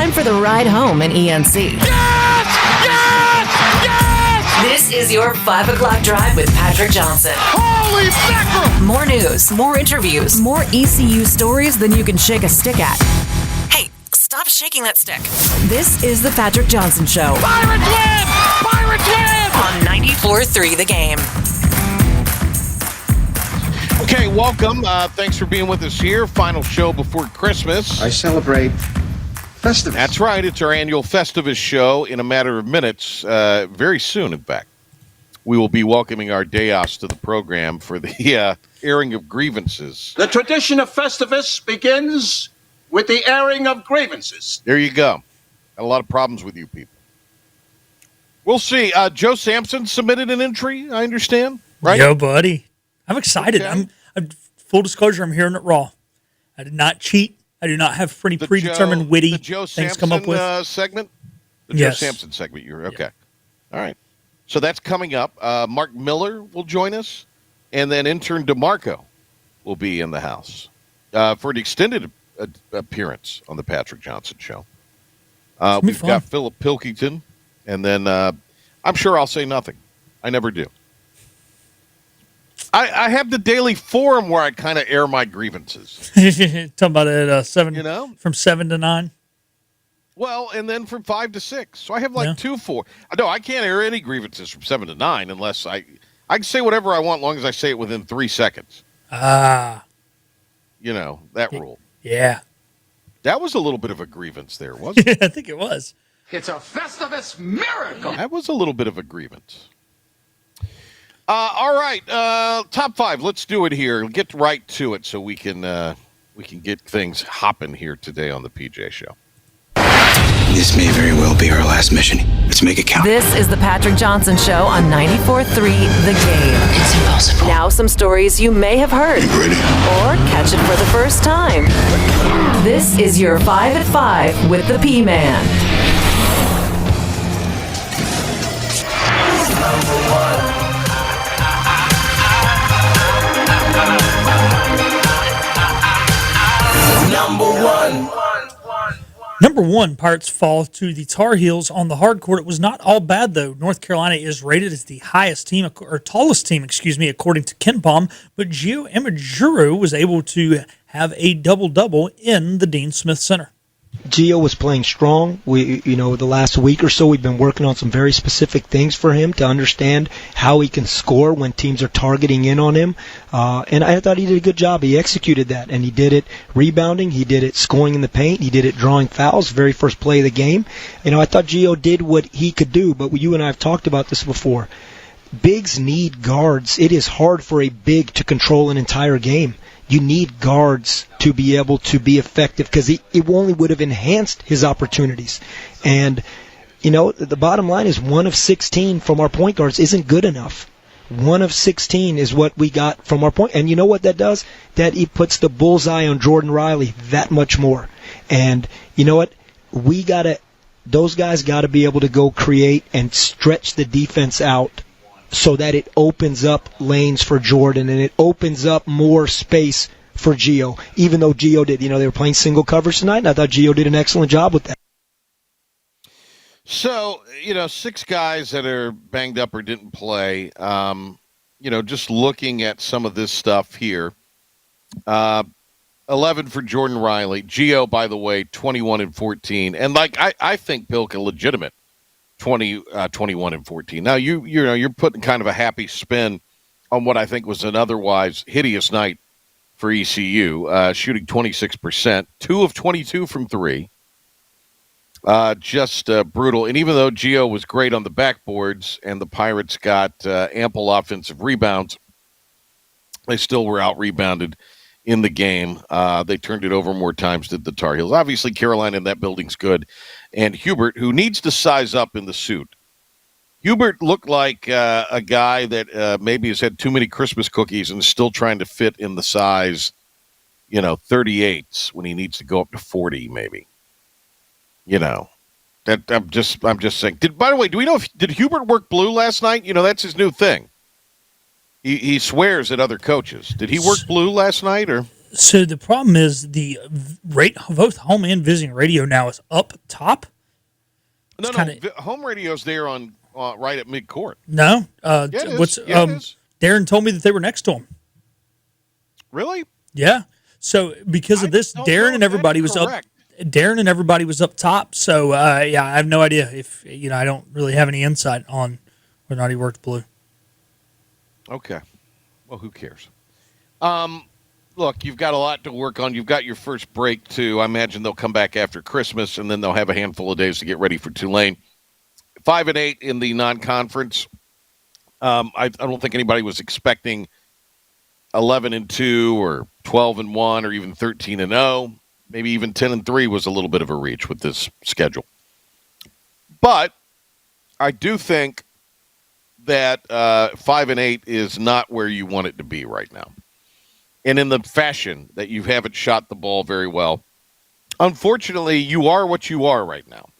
time for the ride home in ENC. Yes! Yes! Yes! This is your 5 o'clock drive with Patrick Johnson. Holy mackerel! More news, more interviews, more ECU stories than you can shake a stick at. Hey, stop shaking that stick. This is the Patrick Johnson Show. Pirates win! Pirates win! On 94.3 The Game. Okay, welcome. Thanks for being with us here. Final show before Christmas. I celebrate Festivus. That's right. It's our annual Festivus show in a matter of minutes. Very soon, in fact. We will be welcoming our Deos to the program for the airing of grievances. The tradition of Festivus begins with the airing of grievances. There you go. Got a lot of problems with you people. We'll see. Joe Sampson submitted an entry, I understand, right? Yo, buddy. I'm excited. Okay. I'm full disclosure, I'm hearing it raw. I did not cheat. I do not have any predetermined witty the Joe things Sampson, come up with. segment? The Yes. Joe Sampson segment. You're okay. All right. So that's coming up. Mark Miller will join us, and then intern DeMarco will be in the house for an extended appearance on the Patrick Johnson Show. We've got Philip Pilkington, and then I'm sure I'll say nothing. I never do. I have the daily forum where I kind of air my grievances. Talking about it at 7, from 7 to 9. Well, and then from 5 to 6. So I have like 4. No, I can't air any grievances from 7 to 9 unless I can say whatever I want as long as I say it within 3 seconds. Ah. That rule. Yeah. That was a little bit of a grievance there, wasn't it? I think it was. It's a Festivus miracle. That was a little bit of a grievance. All right, top 5. Let's do it here. Get right to it so we can get things hopping here today on the PJ Show. This may very well be our last mission. Let's make it count. This is the Patrick Johnson Show on 94.3 The Game. It's impossible. Now some stories you may have heard. You ready? Or catch it for the first time. This is your 5 at 5 with the P-Man. Number one, Pirates fall to the Tar Heels on the hard court. It was not all bad, though. North Carolina is rated as the highest team, or tallest team, according to KenPom. But Gio Imajuru was able to have a double-double in the Dean Smith Center. Gio was playing strong. The last week or so, we've been working on some very specific things for him to understand how he can score when teams are targeting in on him. And I thought he did a good job. He executed that, and he did it rebounding. He did it scoring in the paint. He did it drawing fouls, very first play of the game. I thought Gio did what he could do, but you and I have talked about this before. Bigs need guards. It is hard for a big to control an entire game. You need guards to be able to be effective because it only would have enhanced his opportunities. And, the bottom line is 1 of 16 from our point guards isn't good enough. 1 of 16 is what we got from our point. And you know what that does? That it puts the bullseye on Jordan Riley that much more. And you know what? Those guys got to be able to go create and stretch the defense out so that it opens up lanes for Jordan and it opens up more space for Gio. Even though Gio did, they were playing single coverage tonight, and I thought Gio did an excellent job with that. So, 6 guys that are banged up or didn't play, just looking at some of this stuff here. 11 for Jordan Riley. Gio, by the way, 21 and 14. And I think Pilk a legitimate 21 and 14. Now you're putting kind of a happy spin on what I think was an otherwise hideous night for ECU, shooting 26%, 2 of 22 from 3. Just brutal. And even though Gio was great on the backboards and the Pirates got ample offensive rebounds, they still were out rebounded in the game. They turned it over more times than the Tar Heels. Obviously, Carolina in that building's good. And Hubert, who needs to size up in the suit. Hubert looked like a guy that maybe has had too many Christmas cookies and is still trying to fit in the size, 38s when he needs to go up to 40, maybe. That I'm just saying. By the way, do we know did Hubert work blue last night? That's his new thing. He swears at other coaches. Did he work blue last night or? So the problem is both home and visiting radio now is up top. No, home radio's there on right at midcourt. No, Yeah, it is. It is. Darren told me that they were next to him. Really? Yeah. So because of this, Darren and everybody was up. Darren and everybody was up top. So yeah, I have no idea if I don't really have any insight on whether or not he worked blue. Okay. Well, who cares? Look, you've got a lot to work on. You've got your first break, too. I imagine they'll come back after Christmas, and then they'll have a handful of days to get ready for Tulane. 5-8 in the non-conference. I don't think anybody was expecting 11-2 or 12-1 or even 13-0. Maybe even 10-3 was a little bit of a reach with this schedule. But I do think that 5-8 is not where you want it to be right now. And in the fashion that you haven't shot the ball very well, unfortunately, you are what you are right now.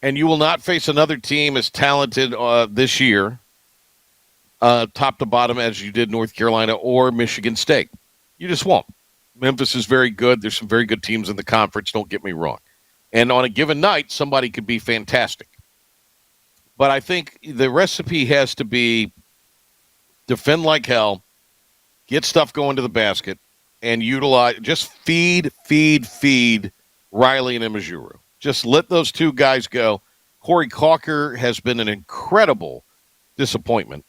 And you will not face another team as talented this year, top to bottom, as you did North Carolina or Michigan State. You just won't. Memphis is very good. There's some very good teams in the conference, don't get me wrong. And on a given night, somebody could be fantastic. But I think the recipe has to be defend like hell, get stuff going to the basket, and just feed Riley and Imajuru. Just let those two guys go. Corey Calker has been an incredible disappointment.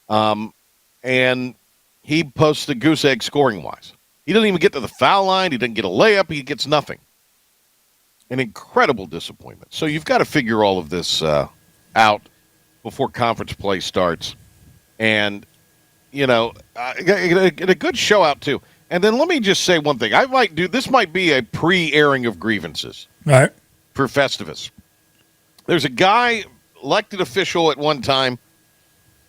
And he posts the goose egg scoring-wise. He doesn't even get to the foul line. He doesn't get a layup. He gets nothing. An incredible disappointment. So you've got to figure all of this out before conference play starts. And, a good show out, too. And then let me just say one thing. This might be a pre-airing of grievances. All right. For Festivus. There's a guy, elected official at one time,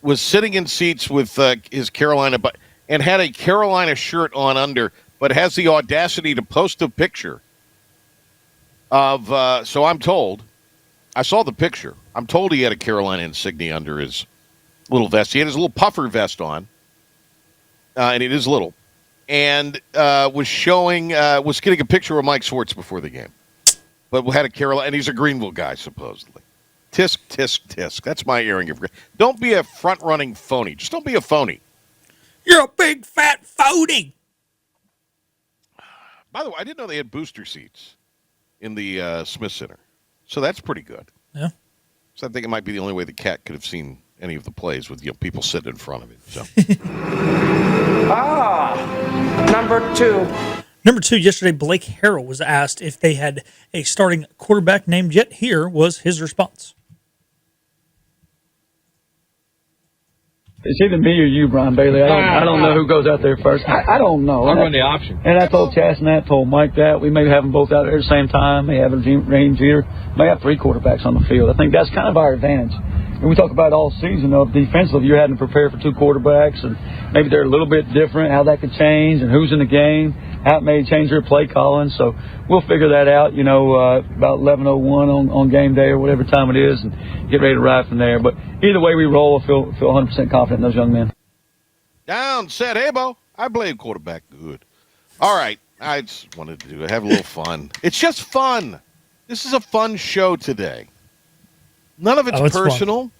was sitting in seats with his Carolina, and had a Carolina shirt on under, but has the audacity to post a picture of, so I'm told, I saw the picture. I'm told he had a Carolina insignia under his little vest. He had his little puffer vest on, and it is little, and was getting a picture of Mike Swartz before the game. But had a Carolina, and he's a Greenville guy, supposedly. Tisk, tisk, tisk. That's my airing of. Don't be a front-running phony. Just don't be a phony. You're a big, fat phony. By the way, I didn't know they had booster seats in the Smith Center. So that's pretty good. Yeah. So I think it might be the only way the Cat could have seen any of the plays with people sitting in front of it. So. Number two. Number two, yesterday, Blake Harrell was asked if they had a starting quarterback named yet. Here was his response. It's either me or you, Brian Bailey. I don't know who goes out there first. I don't know. I'll run the option. And I told Chasnat, told Mike that. We may have them both out there at the same time. May have a range here. May have three quarterbacks on the field. I think that's kind of our advantage. And we talk about all season of defensively, you're having to prepare for two quarterbacks, and maybe they're a little bit different, how that could change, and who's in the game, how it may change their play calling. So we'll figure that out, about 11:01 on game day or whatever time it is, and get ready to ride from there. But either way we roll, I feel 100% confident in those young men. Down, set, hey, Bo. I played quarterback good. All right. I just wanted to have a little fun. It's just fun. This is a fun show today. None of it's personal. Fun.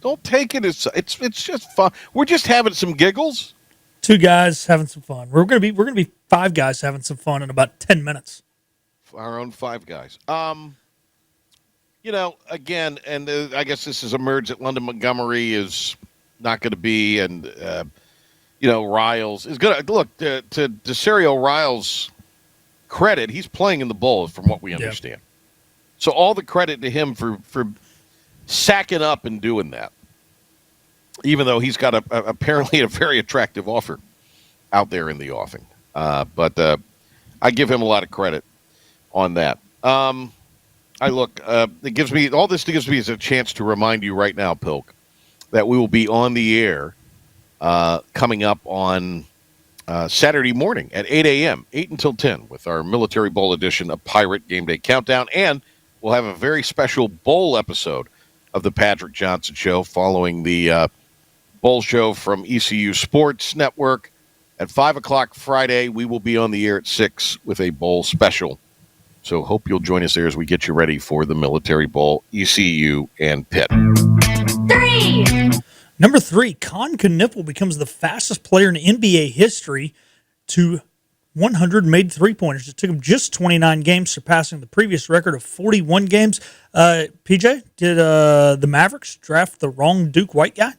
Don't take it as it's just fun. We're just having some giggles. Two guys having some fun. We're gonna be five guys having some fun in about 10 minutes. Our own five guys. Again, and I guess this has emerged that London Montgomery is not going to be, and Riles is going to look to Desario Riles' credit. He's playing in the bowl, from what we understand. Yeah. So all the credit to him for sacking up and doing that, even though he's got apparently a very attractive offer out there in the offing. But I give him a lot of credit on that. It gives me is a chance to remind you right now, Pilk, that we will be on the air coming up on Saturday morning at 8 a.m., 8 until 10, with our Military Bowl edition of Pirate Game Day Countdown. And we'll have a very special bowl episode of the Patrick Johnson Show following the bowl show from ECU Sports Network At 5 o'clock Friday, we will be on the air at 6 with a bowl special. So hope you'll join us there as we get you ready for the Military Bowl, ECU, and Pitt. 3. Number 3, Con Kniffel becomes the fastest player in NBA history to 100 made three-pointers. It took him just 29 games, surpassing the previous record of 41 games. PJ, did the Mavericks draft the wrong Duke White guy?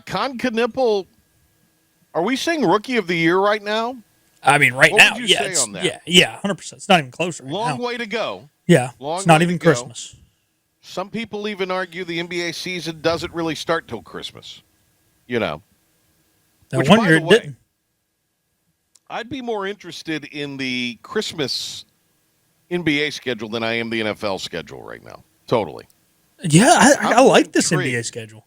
Con Kniffel, are we saying Rookie of the Year right now? I mean, right what now, would you yeah, say on that? yeah, 100%. It's not even close right Long now. way to go. Yeah, Long it's not way even to go. Christmas. Some people even argue the NBA season doesn't really start till Christmas. You know. That Which, one by year the it way, didn't. I'd be more interested in the Christmas NBA schedule than I am the NFL schedule right now. Totally. Yeah, I like this intrigued. NBA schedule.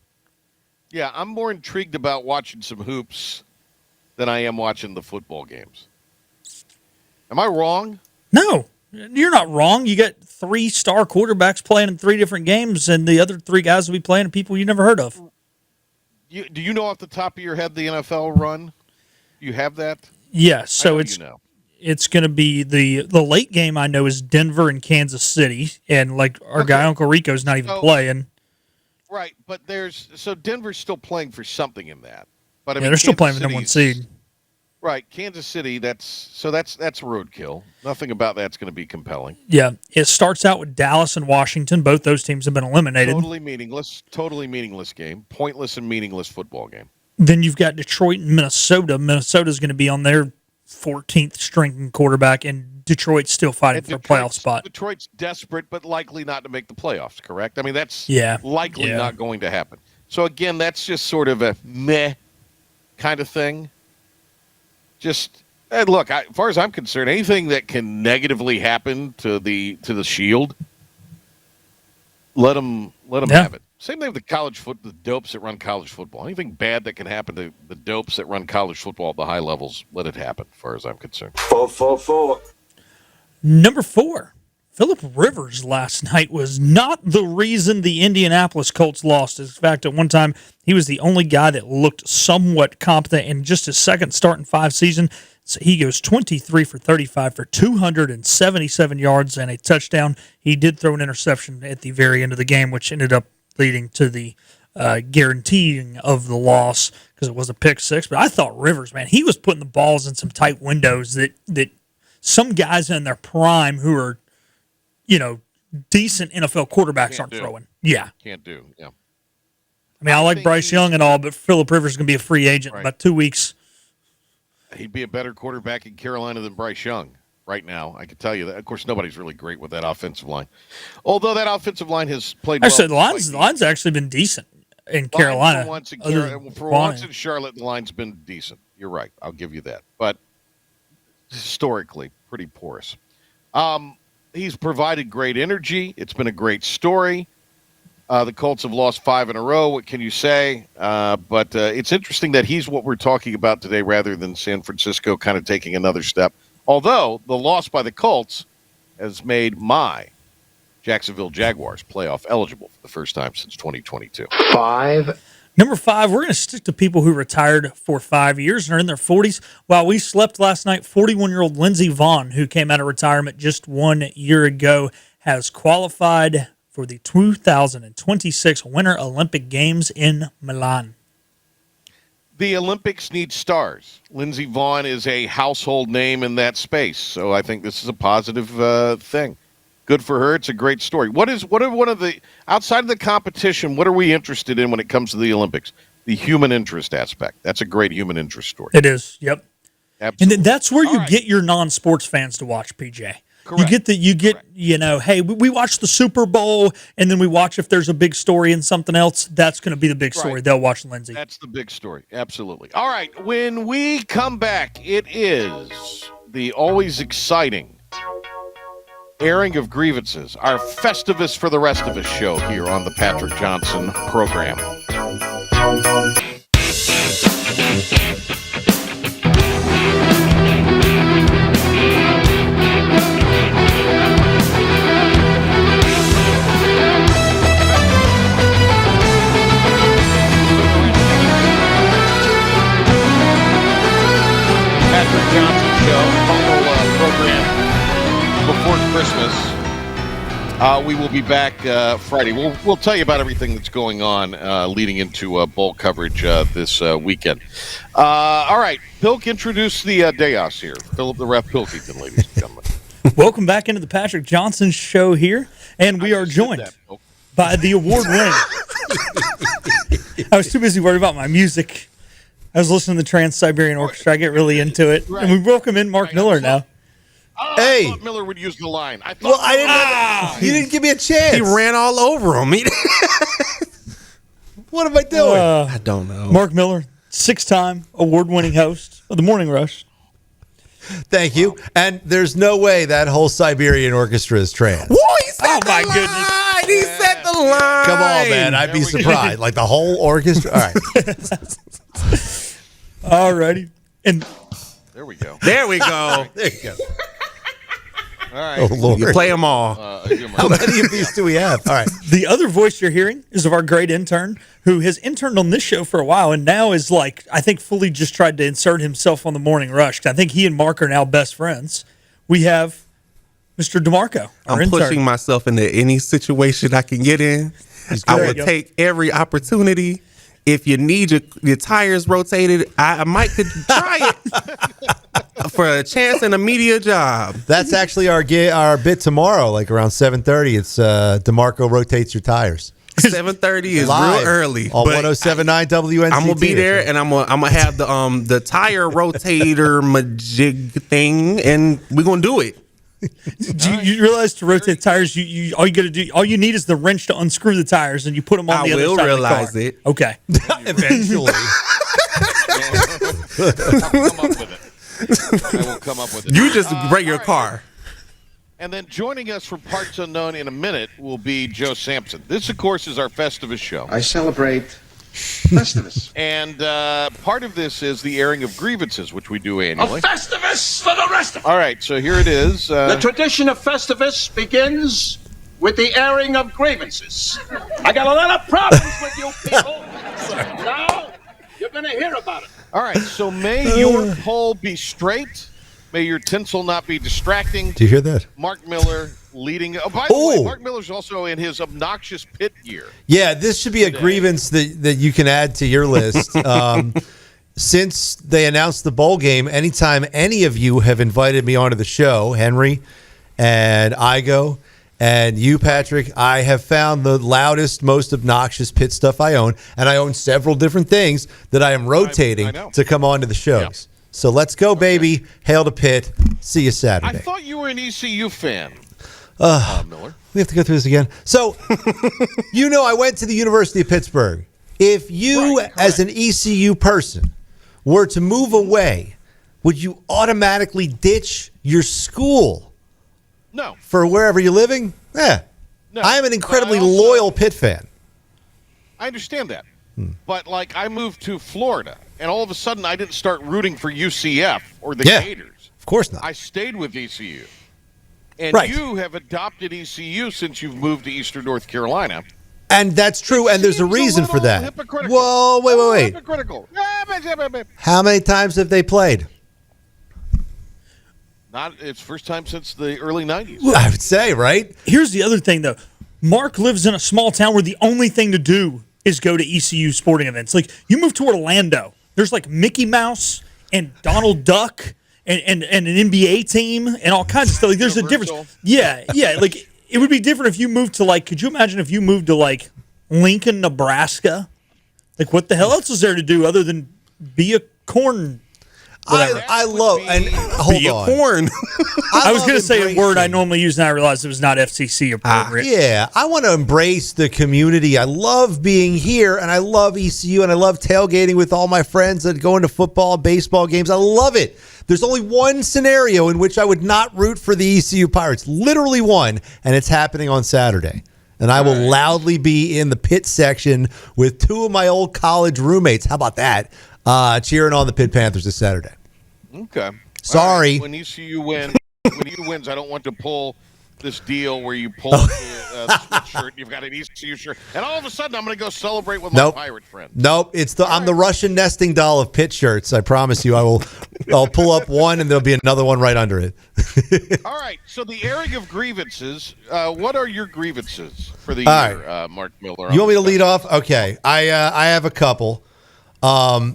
Yeah, I'm more intrigued about watching some hoops than I am watching the football games. Am I wrong? No, you're not wrong. You got 3 star quarterbacks playing in 3 different games, and the other 3 guys will be playing people you never heard of. Do you know off the top of your head the NFL run? You have that? Yeah, so it's going to be the late game. I know is Denver and Kansas City, and like our guy Uncle Rico's not even playing. Right, but so Denver's still playing for something in that. But I yeah, mean, they're still Kansas playing for number 1 seed. Right, Kansas City. That's roadkill. Nothing about that's going to be compelling. Yeah, it starts out with Dallas and Washington. Both those teams have been eliminated. Totally meaningless game. Pointless and meaningless football game. Then you've got Detroit and Minnesota. Minnesota's going to be on their 14th string quarterback, and Detroit's still fighting for a playoff spot. Detroit's desperate, but likely not to make the playoffs, correct? I mean, that's likely not going to happen. So, again, that's just sort of a meh kind of thing. Just, look, as far as I'm concerned, anything that can negatively happen to the Shield, let them have it. Same thing with the dopes that run college football. Anything bad that can happen to the dopes that run college football at the high levels, let it happen, as far as I'm concerned. 4. Number 4, Phillip Rivers last night was not the reason the Indianapolis Colts lost. In fact, at one time, he was the only guy that looked somewhat competent in just his second start in 5 seasons. So he goes 23 for 35 for 277 yards and a touchdown. He did throw an interception at the very end of the game, which ended up leading to the guaranteeing of the loss because it was a pick 6. But I thought Rivers, man, he was putting the balls in some tight windows that some guys in their prime who are, decent NFL quarterbacks aren't throwing. Yeah. Can't do, yeah. I mean, I like Bryce Young and all, but Phillip Rivers is going to be a free agent in about 2 weeks. He'd be a better quarterback in Carolina than Bryce Young right now. I can tell you that. Of course, nobody's really great with that offensive line. Although that offensive line has played well. I said the line's actually been decent in Carolina. For once in Charlotte, the line's been decent. You're right. I'll give you that. But historically, pretty porous. He's provided great energy. It's been a great story. The Colts have lost 5 in a row. What can you say? But it's interesting that he's what we're talking about today rather than San Francisco kind of taking another step. Although the loss by the Colts has made my Jacksonville Jaguars playoff eligible for the first time since 2022. 5. Number 5, we're going to stick to people who retired for 5 years and are in their 40s. While we slept last night, 41-year-old Lindsey Vonn, who came out of retirement just 1 year ago, has qualified for the 2026 Winter Olympic Games in Milan. The Olympics need stars. Lindsey Vonn is a household name in that space, so I think this is a positive thing. Good for her. It's a great story. What are one of the outside of the competition? What are we interested in when it comes to the Olympics? The human interest aspect. That's a great human interest story. It is. Yep. Absolutely. And that's where you get your non-sports fans to watch, PJ. Correct. Hey, we watch the Super Bowl, and then we watch if there's a big story in something else. That's going to be the big story. They'll watch Lindsey. That's the big story. Absolutely. All right. When we come back, it is the always exciting airing of grievances, our Festivus for the rest of us show here on the Patrick Johnson program. We will be back Friday. We'll tell you about everything that's going on leading into bowl coverage this weekend. All right, Pilk, introduce the Deos here. Philip the Ref Pilkington, ladies and gentlemen. Welcome back into the Patrick Johnson Show here, and we are joined by the award-winning. I was too busy worried about my music. I was listening to the Trans-Siberian Orchestra. I get really into it. Right. And we welcome in Mark Miller now. I thought Miller would use the line. I thought well, I didn't. You didn't give me a chance. He ran all over him. What am I doing? I don't know. Mark Miller, 6-time award-winning host of the Morning Rush. Thank you. And there's no way that whole Siberian Orchestra is trans. Whoa, he said the line. He said the line. Come on, man. I'd be surprised. Like the whole orchestra. All right. All righty. And there we go. There we go. There you go. All right. Oh, Lord. You play them all. How many of these do we have? All right. The other voice you're hearing is of our great intern who has interned on this show for a while and now is like, I think, fully just tried to insert himself on the Morning Rush. I think he and Mark are now best friends. We have Mr. DeMarco. I'm intern. pushing myself into any situation I can get in. I will take every opportunity. If you need your tires rotated, I might could try it for a chance and a media job. That's actually our bit tomorrow, like around 7:30. It's DeMarco rotates your tires. 7:30 is live real early. On 107.9 WNCT. I'm gonna be there, and I'm gonna have the tire rotator majig thing, and we're gonna do it. You realize to rotate tires, all you need is the wrench to unscrew the tires, and you put them on the other side of the car. I will realize it. Okay. Eventually. I will come up with it. You just break your car. And then joining us from Parts Unknown in a minute will be Joe Sampson. This, of course, is our Festivus show. I celebrate Festivus. And part of this is the airing of grievances, which we do A annually. Festivus for the rest of us. All right, so here it is. The tradition of Festivus begins with the airing of grievances. I got a lot of problems with you people. Now you're going to hear about it. All right, so may your pole be straight. May your tinsel not be distracting. Do you hear that? Mark Miller leading. Oh, by the way, Mark Miller's also in his obnoxious pit gear. Yeah, this should be a grievance that you can add to your list. Since they announced the bowl game, anytime any of you have invited me onto the show, Henry and Igo and you, Patrick, I have found the loudest, most obnoxious pit stuff I own, and I own several different things that I am rotating to come onto the shows. Yeah. So let's go, baby. Hail to Pitt. See you Saturday. I thought you were an ECU fan, Miller. We have to go through this again. So, I went to the University of Pittsburgh. If you, as an ECU person, were to move away, would you automatically ditch your school? No. For wherever you're living? Yeah. No. I am an incredibly loyal Pitt fan. I understand that. But, I moved to Florida, and all of a sudden I didn't start rooting for UCF or the Gators. Of course not. I stayed with ECU. And you have adopted ECU since you've moved to Eastern North Carolina. And that's true, and there's a reason for that. Whoa, wait. Hypocritical. How many times have they played? It's first time since the early 90s. I would say, right? Here's the other thing, though. Mark lives in a small town where the only thing to do is go to ECU sporting events. You move to Orlando, there's Mickey Mouse and Donald Duck and an NBA team and all kinds of stuff. There's a difference. Yeah. It would be different if you moved to could you imagine if you moved to Lincoln, Nebraska? What the hell else is there to do other than be a corn? I love and hold on. Corn. I was going to say a word I normally use, and I realized it was not FCC appropriate. Yeah, I want to embrace the community. I love being here, and I love ECU, and I love tailgating with all my friends that go into football, baseball games. I love it. There's only one scenario in which I would not root for the ECU Pirates. Literally one, and it's happening on Saturday. And I will loudly be in the pit section with two of my old college roommates. How about that? Cheering on the Pitt Panthers this Saturday. Okay. Sorry. When ECU wins, I don't want to pull this deal where you pull sweatshirt. You've got an ECU shirt, and all of a sudden, I'm going to go celebrate with my pirate friend. Nope. I'm the Russian nesting doll of pit shirts. I promise you. I'll pull up one, and there'll be another one right under it. All right. So the airing of grievances. What are your grievances for the year, Mark Miller? You want me to lead off? Okay. I have a couple. I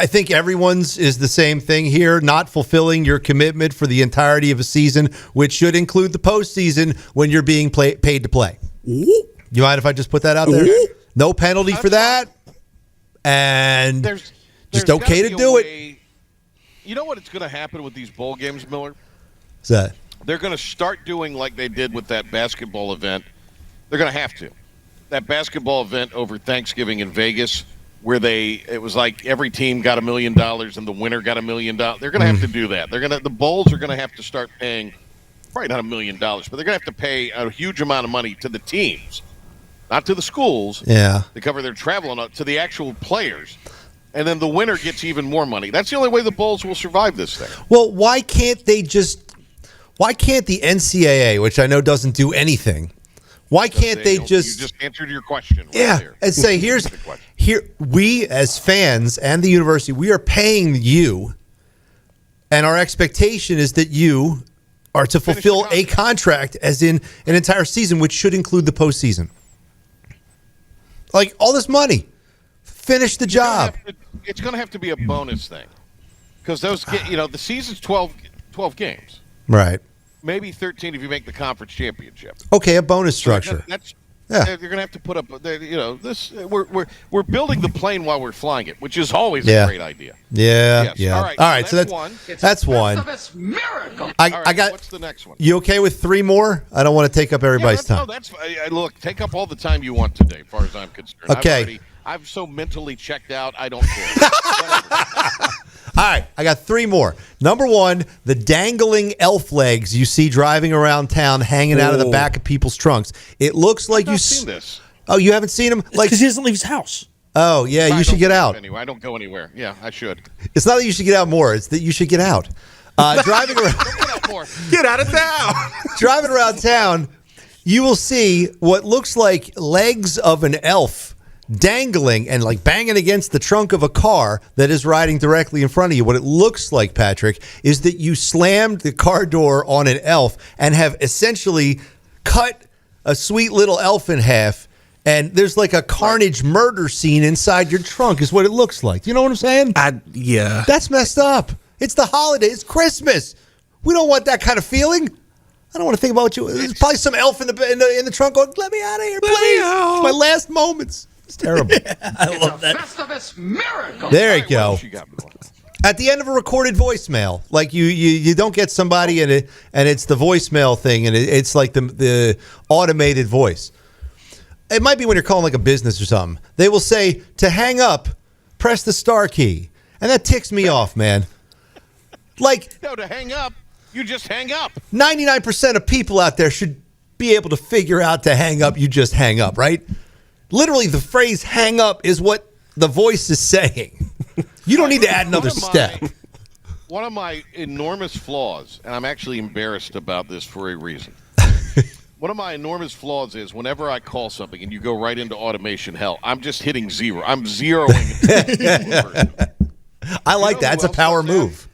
think everyone's is the same thing here, not fulfilling your commitment for the entirety of a season, which should include the postseason when you're being paid to play. You mind if I just put that out there? No penalty for that. And just okay to do it. You know what it's going to happen with these bowl games, Miller? What's that? They're going to start doing like they did with that basketball event. They're going to have to. That basketball event over Thanksgiving in Vegas, where it was like every team got $1 million and the winner got $1 million. They're going to have to do that. The bowls are going to have to start paying, probably not $1 million, but they're going to have to pay a huge amount of money to the teams, not to the schools. Yeah, to cover their travel, and to the actual players. And then the winner gets even more money. That's the only way the bowls will survive this thing. Well, why can't the NCAA, which I know doesn't do anything, why can't they just... You just answered your question there. And say, we as fans and the university, we are paying you, and our expectation is that you are to fulfill a contract as in an entire season, which should include the postseason. Like, all this money. Finish the job. It's going to have to be a bonus thing. Because the season's 12 games. Right. Maybe 13 if you make the conference championship. Okay, a bonus structure. You're going to have to put up. This we're building the plane while we're flying it, which is always a great idea. Yeah. All right. So that's one. That's one. Miracle. I got. What's the next one? You okay with 3 more? I don't want to take up everybody's time. No, look. Take up all the time you want today, as far as I'm concerned. Okay. I'm so mentally checked out. I don't care. All right, I got 3 more. Number 1, the dangling elf legs you see driving around town, hanging out of the back of people's trunks. It looks like I've seen this. Oh, you haven't seen him? Because he doesn't leave his house. Oh, yeah, you should get out. Anyway, I don't go anywhere. Yeah, I should. It's not that you should get out more. It's that you should get out. Driving around. Don't get out more. Get out of town. Driving around town, you will see what looks like legs of an elf dangling and like banging against the trunk of a car that is riding directly in front of you. What it looks like, Patrick, is that you slammed the car door on an elf and have essentially cut a sweet little elf in half, and there's like a carnage murder scene inside your trunk is what it looks like. You know what I'm saying? Yeah. That's messed up. It's the holiday. It's Christmas. We don't want that kind of feeling. I don't want to think about you. There's probably some elf in the trunk going, let me out of here, please. It's my last moments. It's terrible. I love that. Festivus miracle. There you go. At the end of a recorded voicemail, like you don't get somebody and it's the voicemail thing, and it's like the automated voice. It might be when you're calling like a business or something. They will say to hang up, press the star key, and that ticks me off, man. Like to hang up, you just hang up. 99% of people out there should be able to figure out to hang up. You just hang up, right? Literally, the phrase hang up is what the voice is saying. You don't need to add another step. One of my enormous flaws, and I'm actually embarrassed about this for a reason. One of my enormous flaws is whenever I call something and you go right into automation hell, I'm just hitting 0. I'm zeroing it. I like that. It's a power move.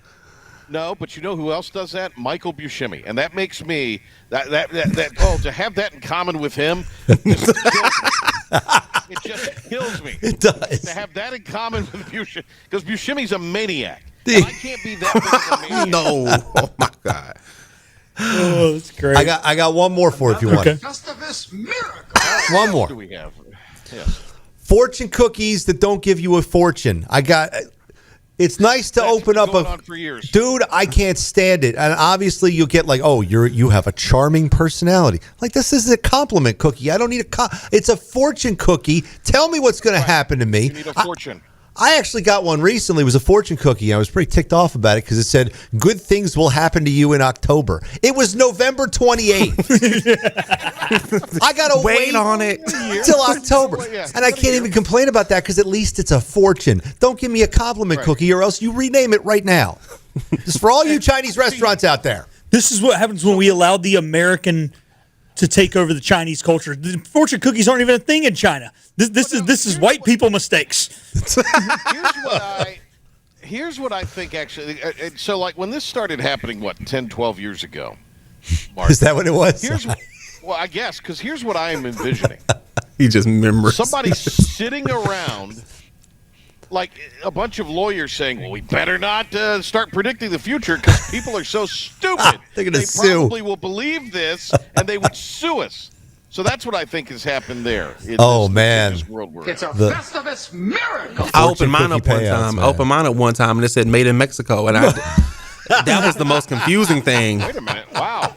No, but you know who else does that? Michael Buscemi. And that makes me to have that in common with him it just kills me. It does. To have that in common with Buscemi, because Buscemi's a maniac. And I can't be that big of a maniac. No. Oh my God. Oh, that's great. I got one more for if you want. Festivus miracle. One more. What do we have? Yes. Fortune cookies that don't give you a fortune. It's nice to open up for years. Dude, I can't stand it. And obviously you'll get like, oh, you have a charming personality. Like, this is a compliment cookie. I don't need it's a fortune cookie. Tell me what's going to happen to me. You need a fortune. I actually got one recently. It was a fortune cookie. I was pretty ticked off about it because it said, good things will happen to you in October. It was November 28th. I got to wait on it till October. And I can't even complain about that because at least it's a fortune. Don't give me a compliment cookie or else you rename it right now. Just for all you Chinese restaurants out there. This is what happens when we allow the American to take over the Chinese culture. The fortune cookies aren't even a thing in China. This is white people mistakes. Here's what I think, actually. So, like, when this started happening, 10, 12 years ago? Mark, is that what it was? Well, I guess, because here's what I am envisioning. He just remembers. Somebody sitting around, like a bunch of lawyers saying, well, we better not start predicting the future because people are so stupid. They're going to sue. Probably will believe this, and they would sue us. So that's what I think has happened there. In this world we're It's in. a Festivus miracle. I opened mine up one time. And it said "Made in Mexico," and that was the most confusing thing. Wait a minute! Wow,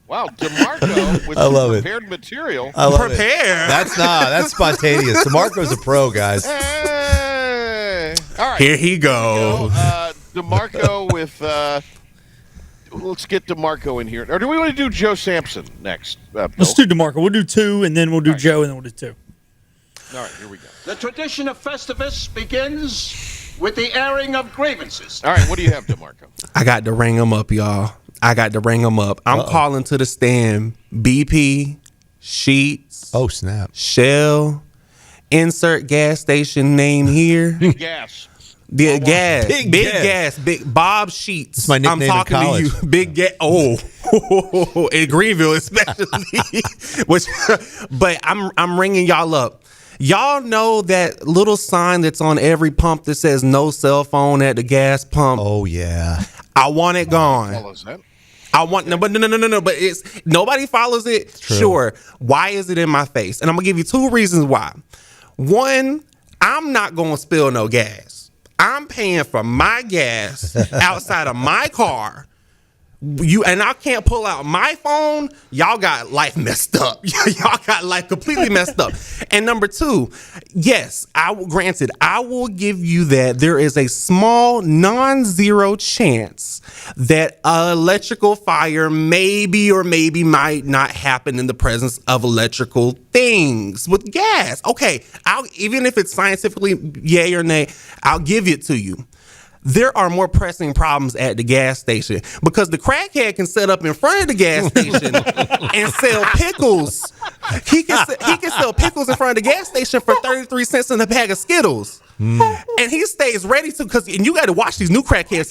DeMarco with prepared material. I love it. That's spontaneous. DeMarco's a pro, guys. Hey. All right, here he goes. DeMarco with. Let's get DeMarco in here. Or do we want to do Joe Sampson next? Let's do DeMarco. We'll do 2, and then we'll do Joe, and then we'll do 2. All right, here we go. The tradition of Festivus begins with the airing of grievances. All right, what do you have, DeMarco? I got to ring him up, y'all. I'm calling to the stand. BP, Sheets. Oh, snap. Shell. Insert gas station name here. Gas. The gas, big gas, big Bob Sheets. That's my nickname I'm talking in college. to you, big gas. Oh, in Greenville especially. But I'm ringing y'all up. Y'all know that little sign that's on every pump that says "No cell phone at the gas pump." Oh yeah, I want it gone. Follows that. I want no. But it's nobody follows it. Sure. Why is it in my face? And I'm gonna give you 2 reasons why. One, I'm not gonna spill no gas. I'm paying for my gas outside of my car. And I can't pull out my phone. Y'all got life messed up. Y'all got life completely messed up. And number 2, yes, I will give you that there is a small non-zero chance that electrical fire maybe or maybe might not happen in the presence of electrical things with gas. Okay, even if it's scientifically yay or nay, I'll give it to you. There are more pressing problems at the gas station because the crackhead can set up in front of the gas station and sell pickles. He can sell pickles in front of the gas station for 33 cents in a bag of Skittles. And he stays ready to, and you got to watch these new crackheads.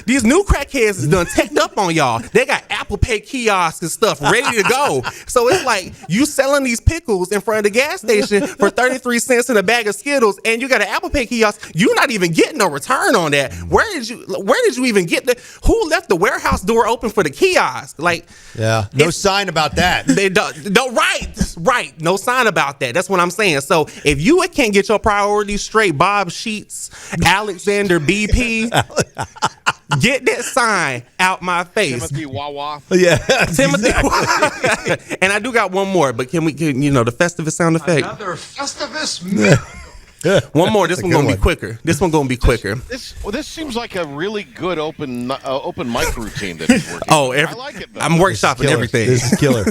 These new crackheads is done teched up on y'all. They got Apple Pay kiosks and stuff ready to go. So it's like you selling these pickles in front of the gas station for 33 cents in a bag of Skittles, and you got an Apple Pay kiosk. You're not even getting no return on that. Where did you even get the? Who left the warehouse door open for the kiosk? Like, yeah, no sign about that. They don't. Right. No sign about that. That's what I'm saying. So if you can't get your priorities straight, Bob Sheets, Alexander BP, get that sign out my face. Timothy Wawa. Yeah, Timothy. Exactly. And I do got one more, but can the Festivus sound effect? Another Festivus miracle. One more. This one's gonna be quicker. This seems like a really good open mic routine that he's working. I like it. Though. I'm workshopping everything. This is killer.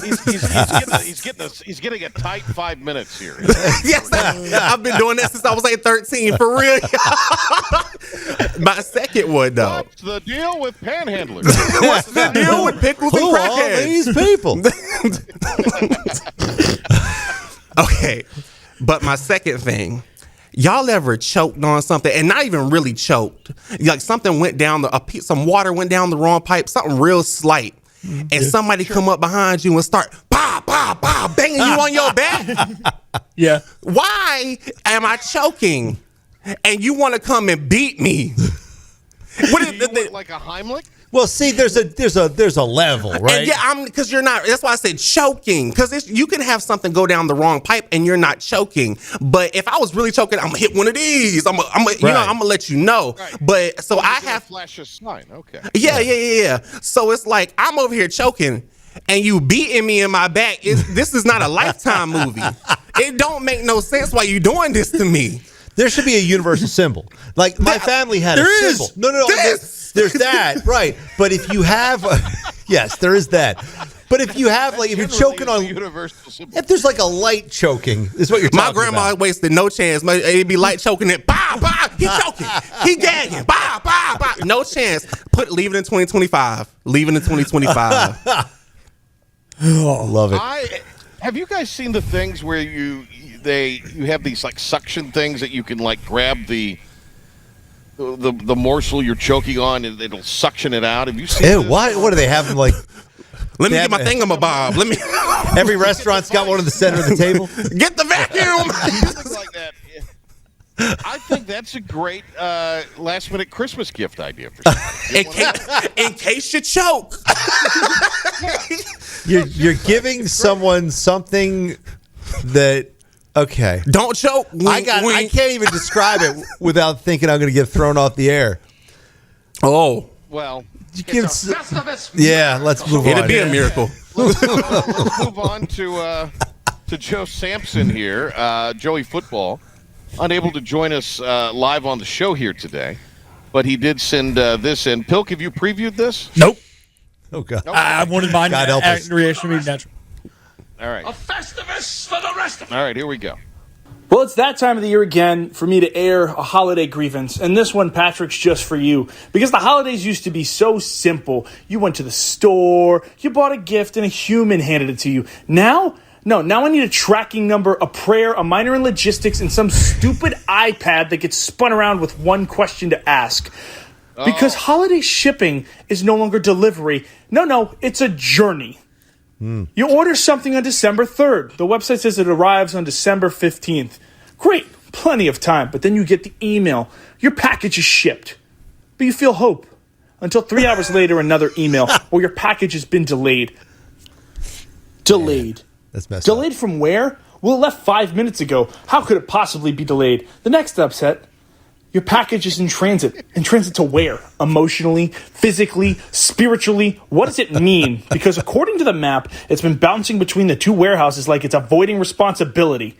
He's getting a tight 5 minutes here. Yes, I've been doing that since I was like 13. For real. My second one though. What's the deal with panhandlers? What's the deal with pickles and Who crackheads? are these people? Okay, but my second thing. Y'all ever choked on something and not even really choked? Like something went down some water went down the wrong pipe, something real slight, and somebody come up behind you and start banging you on your back. Yeah. Why am I choking? And you want to come and beat me? Like a Heimlich? Well, see, there's a level, right? And because you're not. That's why I said choking. Because you can have something go down the wrong pipe and you're not choking. But if I was really choking, I'm gonna hit one of these. I'm gonna let you know. Right. But so I have flash a sign. Okay. Yeah. So it's like I'm over here choking, and you beating me in my back. This is not a Lifetime movie. It don't make no sense why you doing this to me. There should be a universal symbol. Like my family had a symbol. No. There's that, right? But if you have, yes, there is that. But if you have, like, if you're choking on, if there's like a light choking, is what you're talking about. My grandma wasted no chance. It'd be light choking it, hit He choking. He gagging. Bah, bah, bah. No chance. Leave it in 2025. Leave it in 2025. Love it. Have you guys seen the things where you have these like suction things that you can like grab the morsel you're choking on and it'll suction it out? Have you seen? Ew, what do they have? Like, let me get my thingamabob. Let me. Every restaurant's got one in the center of the table. Get the vacuum. Something like that. I think that's a great last-minute Christmas gift idea for somebody. In case you choke. You're giving someone something that. Okay. Don't choke. I can't even describe it without thinking I'm going to get thrown off the air. Oh. Well, it's a Festivus. Yeah, let's move on. It'd be a miracle. Let's move on to Joe Sampson here. Joey Football, unable to join us live on the show here today, but he did send this in. Pilk, have you previewed this? Nope. Oh, God. I wanted mine God help us. reaction to be natural. All right. A Festivus for the rest of All right, here we go. Well, it's that time of the year again for me to air a holiday grievance. And this one, Patrick's just for you. Because the holidays used to be so simple. You went to the store, you bought a gift, and a human handed it to you. Now I need a tracking number, a prayer, a minor in logistics, and some stupid iPad that gets spun around with one question to ask. Because holiday shipping is no longer delivery. No, it's a journey. You order something on December 3rd. The website says it arrives on December 15th. Great, plenty of time. But then you get the email. Your package is shipped. But you feel hope. Until 3 hours later, another email. Or your package has been delayed. Delayed. Yeah, that's messed Delayed up. from where? Well, it left 5 minutes ago. How could it possibly be delayed? The next upset. Your package is in transit. In transit to where? Emotionally, physically, spiritually? What does it mean? Because according to the map, it's been bouncing between the two warehouses like it's avoiding responsibility.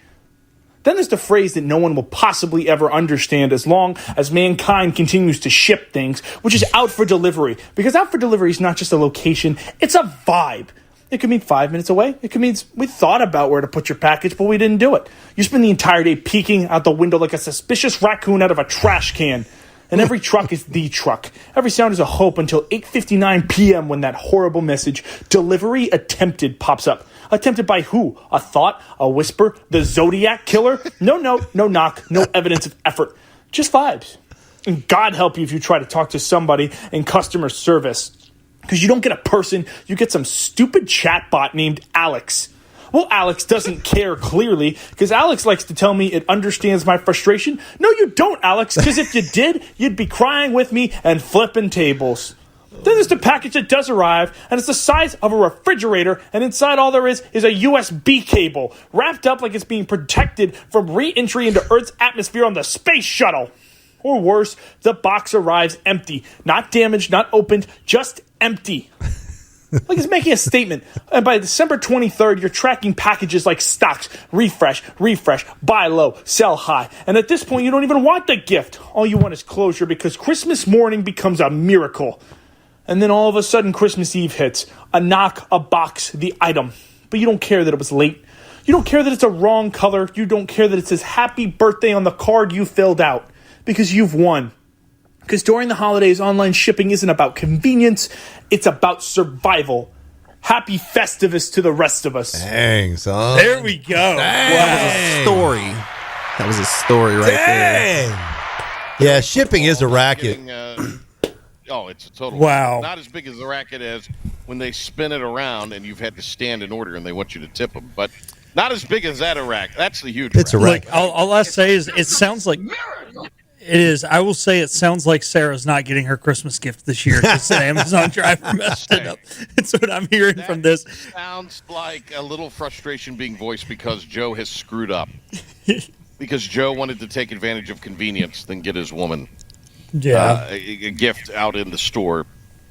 Then there's the phrase that no one will possibly ever understand as long as mankind continues to ship things, which is out for delivery. Because out for delivery is not just a location, it's a vibe. It could mean 5 minutes away. It could mean we thought about where to put your package, but we didn't do it. You spend the entire day peeking out the window like a suspicious raccoon out of a trash can. And every truck is the truck. Every sound is a hope until 8:59 p.m. when that horrible message, delivery attempted, pops up. Attempted by who? A thought? A whisper? The Zodiac killer? No knock, no evidence of effort. Just vibes. And God help you if you try to talk to somebody in customer service. Because you don't get a person, you get some stupid chatbot named Alex. Well, Alex doesn't care, clearly, because Alex likes to tell me it understands my frustration. No, you don't, Alex, because if you did, you'd be crying with me and flipping tables. Then there's the package that does arrive, and it's the size of a refrigerator, and inside all there is a USB cable, wrapped up like it's being protected from re-entry into Earth's atmosphere on the space shuttle. Or worse, the box arrives empty. Not damaged, not opened, just empty. Like it's making a statement. And by December 23rd, you're tracking packages like stocks. Refresh, buy low, sell high. And at this point, you don't even want the gift. All you want is closure because Christmas morning becomes a miracle. And then all of a sudden, Christmas Eve hits. A knock, a box, the item. But you don't care that it was late. You don't care that it's a wrong color. You don't care that it says happy birthday on the card you filled out. Because you've won. Because during the holidays, online shipping isn't about convenience. It's about survival. Happy Festivus to the rest of us. Dang, son. There we go. That was a story right there. Yeah, shipping is a racket. It's a total. Wow. Not as big as the racket as when they spin it around and you've had to stand in order and they want you to tip them. But not as big as that a racket. That's the huge It's racket. a racket. All I say is it sounds like... It is. I will say it sounds like Sarah's not getting her Christmas gift this year because the Amazon driver messed it up. That's what I'm hearing from this. Sounds like a little frustration being voiced because Joe has screwed up. Because Joe wanted to take advantage of convenience than get his woman a gift out in the store.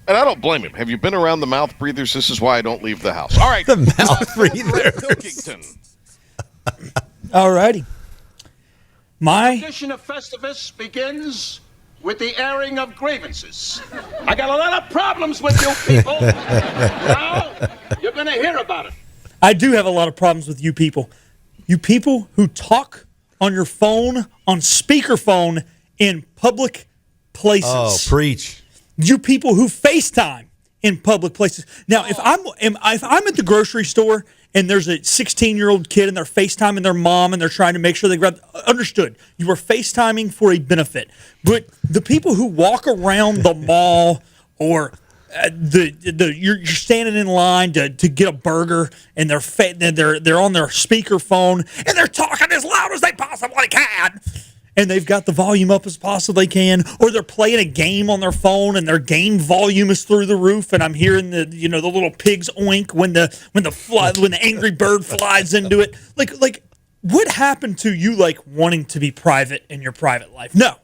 And I don't blame him. Have you been around the mouth breathers? This is why I don't leave the house. All right. The mouth breathers. All righty. The edition of Festivus begins with the airing of grievances. I got a lot of problems with you people. Now, you're going to hear about it. I do have a lot of problems with you people. You people who talk on your phone, on speakerphone, in public places. Oh, preach. You people who FaceTime in public places. Now, if I'm at the grocery store and there's a 16-year-old kid and they're FaceTiming their mom and they're trying to make sure they grab, understood. You are FaceTiming for a benefit. But the people who walk around the mall or you're standing in line to get a burger and they're on their speakerphone and they're talking as loud as they possibly can. And they've got the volume up as possibly can, or they're playing a game on their phone and their game volume is through the roof, and I'm hearing the little pigs oink when the angry bird flies into it. Like what happened to you wanting to be private in your private life? No.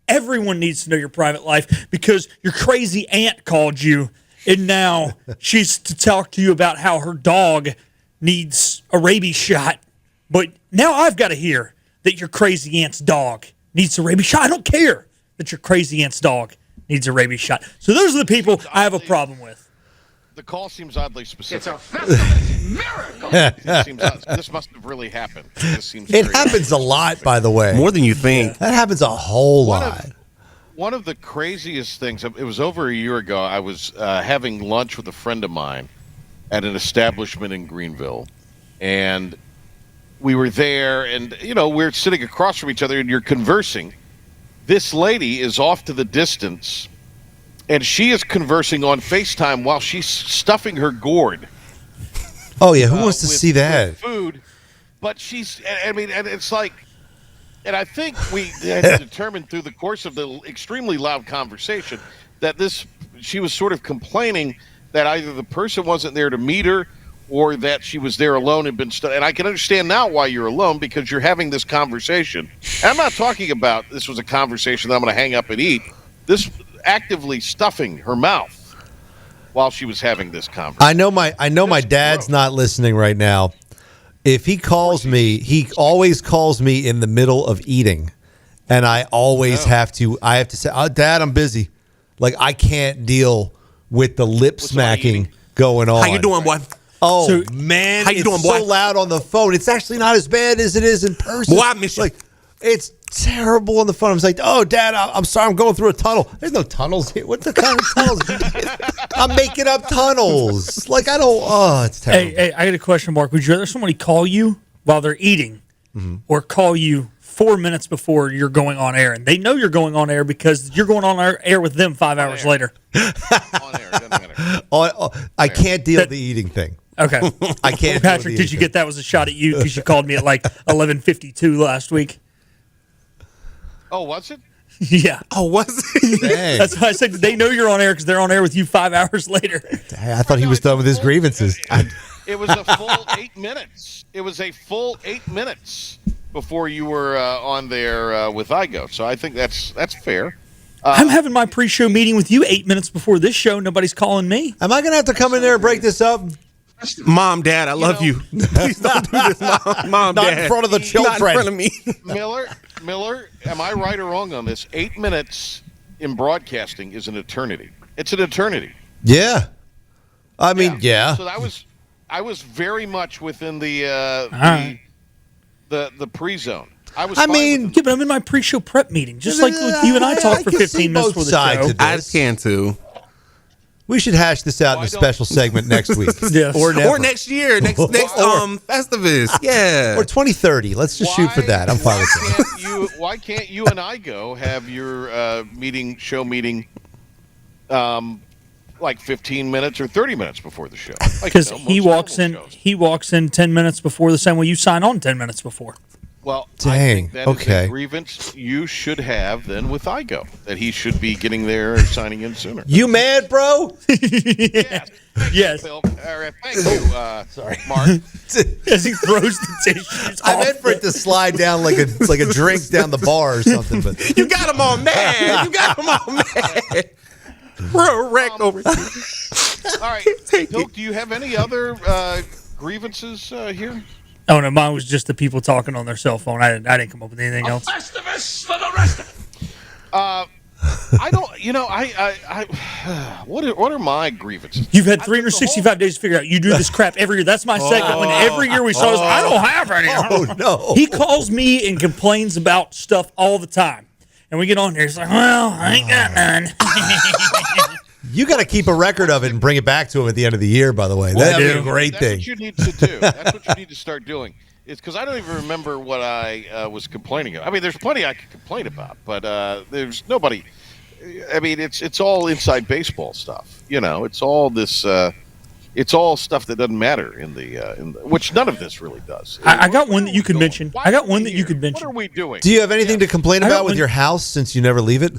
Everyone needs to know your private life because your crazy aunt called you and now she's to talk to you about how her dog needs a rabies shot. But now I've got to hear that your crazy aunt's dog needs a rabies shot. I don't care that your crazy aunt's dog needs a rabies shot. So those are the people I have a problem with. The call seems oddly specific. It's a Festivus miracle. This must have really happened. It happens a lot, by the way. More than you think. That happens a whole lot. One of the craziest things, it was over a year ago, I was having lunch with a friend of mine at an establishment in Greenville. And we were there, and, we're sitting across from each other, and you're conversing. This lady is off to the distance, and she is conversing on FaceTime while she's stuffing her gourd. Oh, yeah. Who wants to see that? With food. But and it's like, and I think we had determined through the course of the extremely loud conversation that she was sort of complaining that either the person wasn't there to meet her or that she was there alone and been stuck. And I can understand now why you're alone, because you're having this conversation. And I'm not talking about this was a conversation that I'm going to hang up and eat. This actively stuffing her mouth while she was having this conversation. I know my dad's not listening right now. If he calls me, he always calls me in the middle of eating. And I always have to say, "Oh, Dad, I'm busy." Like, I can't deal with the lip smacking going on. How you doing, boy? Oh, man, how you doing, boy? So loud on the phone. It's actually not as bad as it is in person. Boy, I miss you. Like, it's terrible on the phone. I'm just like, "Oh, Dad, I'm sorry, I'm going through a tunnel." There's no tunnels here. What the kind of tunnels? I'm making up tunnels. Like, it's terrible. Hey, I got a question, Mark. Would you rather somebody call you while they're eating or call you 4 minutes before you're going on air? And they know you're going on air because you're going on air with them 5 hours later. On air, doesn't matter. I can't deal with the eating thing. Okay. I can't. Patrick, did you get that was a shot at you because you called me at 11:52 last week? Oh, was it? Yeah. Oh, was it? Dang. That's why I said they know you're on air because they're on air with you 5 hours later. I thought he was done with his grievances. It was a full 8 minutes. It was a full 8 minutes before you were on there with Igo. So I think that's fair. I'm having my pre-show meeting with you 8 minutes before this show. Nobody's calling me. Am I going to have to come in there and break this up? Mom, Dad, I love you. Please don't do this, Mom, Not Dad. in front of the children. Not in front of me. Miller, am I right or wrong on this? 8 minutes in broadcasting is an eternity. It's an eternity. Yeah. I mean, yeah. So I was very much within the pre-zone. Yeah, but I'm in my pre-show prep meeting, just like you and I talked for 15 minutes before the show. I can too. We should hash this out in a special segment next week. Yes. Or never. Or next year, next Festivus. Yeah. Or 2030. Let's just shoot for that. I'm fine with that. Why can't you and I go have your show meeting like 15 minutes or 30 minutes before the show? Because he walks in 10 minutes before the same way you sign on 10 minutes before. Well, dang. I think that is a grievance you should have then with Igo, that he should be getting there and signing in sooner. You mad, bro? Yes. Yes. Phil. Thank you, sorry, Mark. As he throws the tissues I meant for it to slide down like a drink down the bar or something. But you got him all mad. You got him all mad. We're wrecked over here. All right. Phil, do you have any other grievances here? Oh, no, mine was just the people talking on their cell phone. I didn't come up with anything else. Festivus for the rest of it. I don't, what are my grievances? You've had 365 days to figure out. You do this crap every year. That's my segment. When every year we saw this, I don't have any. Oh, no. He calls me and complains about stuff all the time. And we get on there. It's like, well, I ain't got none. You got to keep a record of it and bring it back to him at the end of the year, by the way. That'd be a great thing. That's what you need to do. That's what you need to start doing. It's because I don't even remember what I was complaining about. I mean, there's plenty I could complain about, but there's nobody. I mean, it's all inside baseball stuff. It's all this. It's all stuff that doesn't matter in the which none of this really does. I got one that you could mention. What are we doing? Do you have anything to complain about with your house since you never leave it?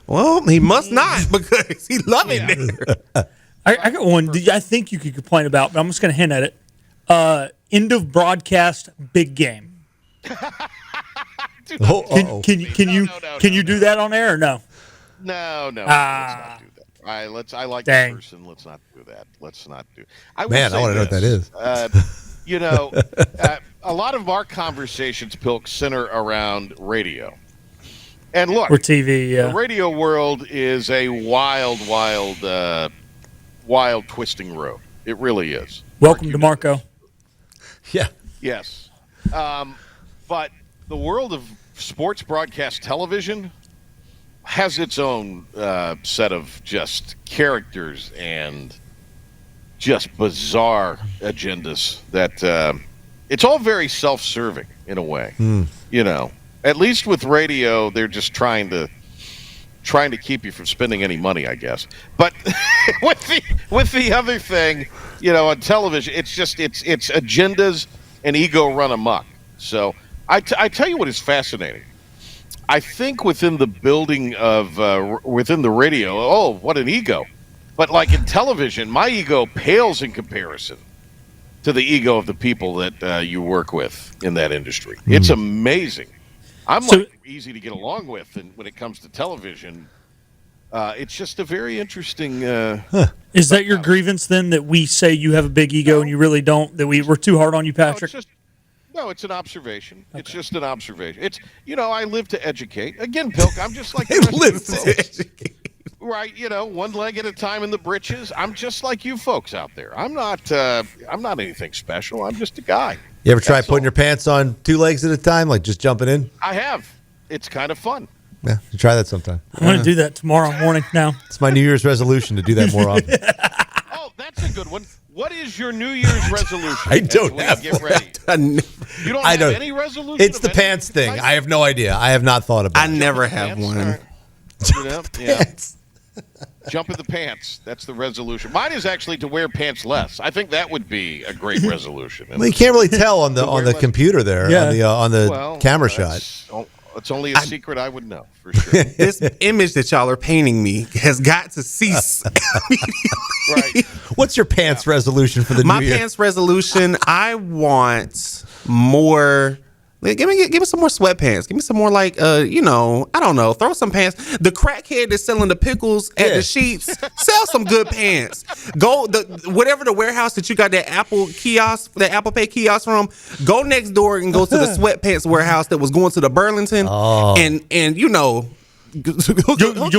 Well, he must not because he loves it there. I got one that I think you could complain about, but I'm just going to hint at it. End of broadcast, big game. Can you do that on air or no? No. Let's not do that. All right, I like this person. Let's not do that. Let's not do. I want to know what that is. A lot of our conversations, Pilk, center around radio. And look, or TV. The radio world is a wild, twisting road. It really is. Welcome to Marco. Yeah. Yes. But the world of sports broadcast television has its own set of just characters and just bizarre agendas that it's all very self-serving in a way. At least with radio, they're just trying to keep you from spending any money, I guess. But with the other thing, on television, it's agendas and ego run amok. So I tell you what is fascinating. I think within the building of within the radio, oh, what an ego! But like in television, my ego pales in comparison to the ego of the people that you work with in that industry. It's amazing. I'm easy to get along with, and when it comes to television, it's just a very interesting. Is that your grievance then, that we say you have a big ego and you really don't? That we're too hard on you, Patrick? No, it's an observation. Okay. It's just an observation. It's I live to educate. Again, Pilk, I'm just like the rest of you folks. Right, one leg at a time in the britches. I'm just like you folks out there. I'm not anything special. I'm just a guy. You ever try putting your pants on 2 legs at a time, like just jumping in? I have. It's kind of fun. Yeah, you try that sometime. I'm going to do that tomorrow morning now. It's my New Year's resolution to do that more often. Oh, that's a good one. What is your New Year's resolution? I don't have get ready. You don't have any resolution? It's the pants thing. I have no idea. I have not thought about it. I never have one. Jump in the pants. That's the resolution. Mine is actually to wear pants less. I think that would be a great resolution. Well, you can't really tell on the computer there, on the camera shot. It's only a secret I would know, for sure. This image that y'all are painting me has got to cease. Right. What's your pants resolution for the new year? My pants resolution, I want more. Give me some more sweatpants. Give me some more I don't know. Throw some pants. The crackhead that's selling the pickles at the Sheets, sell some good pants. Go whatever the warehouse that you got that Apple Pay kiosk from. Go next door and go to the sweatpants warehouse that was going to the Burlington. And You'll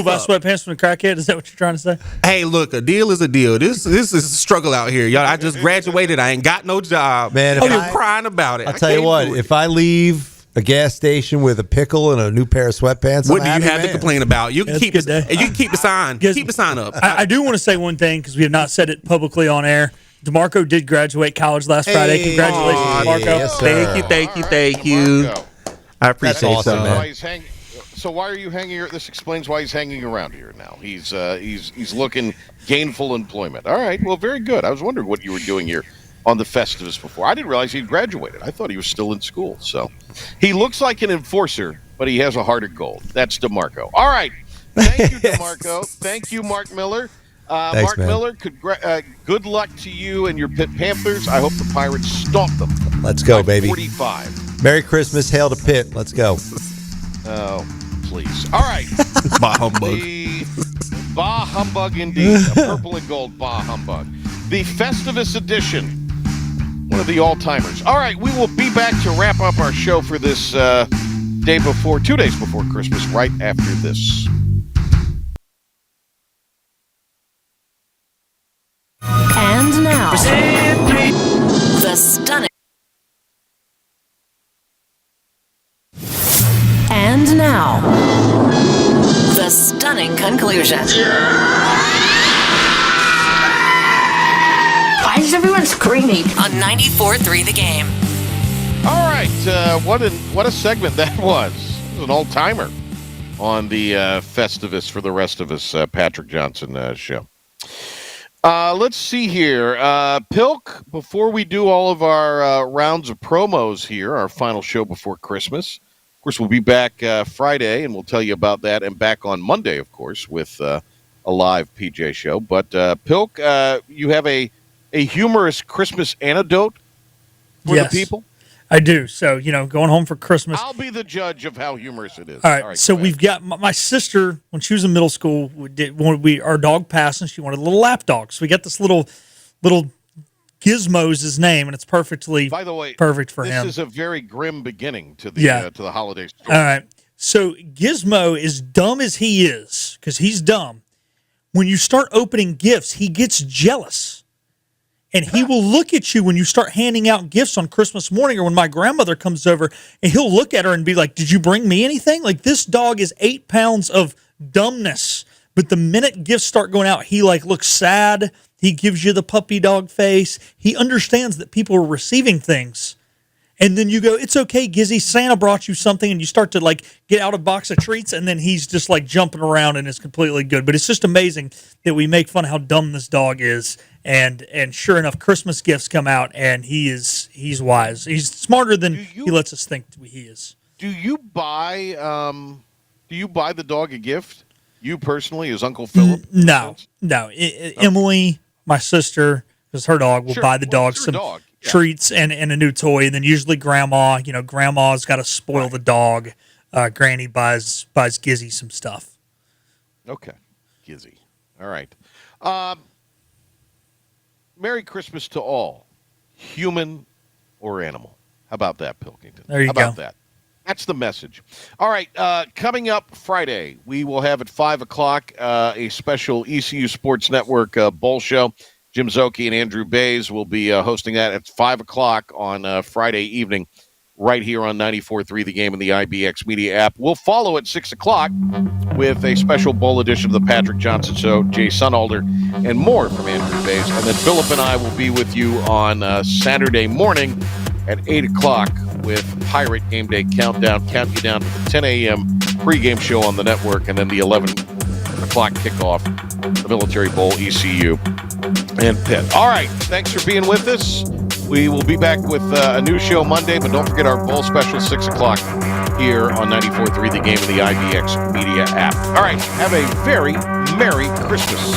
buy sweatpants from the crackhead? Is that what you're trying to say? Hey, look, a deal is a deal. This is a struggle out here, y'all. I just graduated. I ain't got no job. Man, I'm crying about it. I'll tell you what. If I leave a gas station with a pickle and a new pair of sweatpants, what do you have to complain about? You can keep the sign. Keep the sign up. I do want to say one thing because we have not said it publicly on air. DeMarco did graduate college last Friday. Congratulations, DeMarco. Yes, thank you. I appreciate That's awesome, man. So why are you hanging here? This explains why he's hanging around here now. He's looking gainful employment. All right, well, very good. I was wondering what you were doing here on the Festivus before. I didn't realize he'd graduated. I thought he was still in school. So he looks like an enforcer, but he has a heart of gold. That's DeMarco. All right. Thank you, DeMarco. Thank you, Mark Miller. Thanks, Mark man. Miller, good luck to you and your Pitt Panthers. I hope the Pirates stomp them. Let's go, baby. 45. Merry Christmas. Hail to Pitt. Let's go. Oh, please. All right. Bah humbug. Bah humbug indeed. A purple and gold bah humbug. The Festivus edition. One of the all-timers. All right, we will be back to wrap up our show for this 2 days before Christmas, right after this. And now, the stunning. And now, a stunning conclusion. Why is everyone screaming? On 94.3 The Game. All right, what a segment that was. It was an all-timer on the Festivus for the rest of us, Patrick Johnson show. Let's see here. Pilk, before we do all of our rounds of promos here, our final show before Christmas, of course, we'll be back Friday, and we'll tell you about that, and back on Monday, of course, with a live PJ show. But, Pilk, you have a humorous Christmas anecdote for the people? I do. So, going home for Christmas. I'll be the judge of how humorous it is. All right. So we've got my sister, when she was in middle school, our dog passed, and she wanted a little lap dog. So we got this little Gizmo's his name, and it's perfectly By the way, perfect for him. This is a very grim beginning to the holiday story. All right. So Gizmo, as dumb as he is, because he's dumb, when you start opening gifts, he gets jealous. And he will look at you when you start handing out gifts on Christmas morning, or when my grandmother comes over, and he'll look at her and be like, "Did you bring me anything?" Like, this dog is 8 pounds of dumbness. But the minute gifts start going out, he looks sad. He gives you the puppy dog face. He understands that people are receiving things. And then you go, "It's okay, Gizzy, Santa brought you something," and you start to get out a box of treats, and then he's just jumping around, and it's completely good. But it's just amazing that we make fun of how dumb this dog is, and sure enough, Christmas gifts come out, and he's wise. He's smarter than he lets us think he is. Do you buy the dog a gift? You personally, as Uncle Philip? No. Emily, my sister, because her dog will buy the dog some treats and a new toy, and then usually grandma. Grandma's got to spoil the dog. Granny buys Gizzy some stuff. Okay, Gizzy. All right. Merry Christmas to all, human or animal. How about that, Pilkington? There you go. How about that? That's the message. All right, coming up Friday, we will have at 5 o'clock a special ECU Sports Network bowl show. Jim Zoki and Andrew Bays will be hosting that at 5 o'clock on Friday evening, right here on 94.3 The Game and the IBX Media app. We'll follow at 6 o'clock with a special bowl edition of the Patrick Johnson Show, Jay Sunalder, and more from Andrew Bays. And then Philip and I will be with you on Saturday morning at 8 o'clock with Pirate Game Day Countdown. Count you down to the 10 a.m. pregame show on the network, and then the 11 o'clock kickoff, the Military Bowl, ECU, and Pitt. All right, thanks for being with us. We will be back with a new show Monday, but don't forget our bowl special, 6 o'clock here on 94.3 The Game and the IBX Media app. All right, have a very Merry Christmas.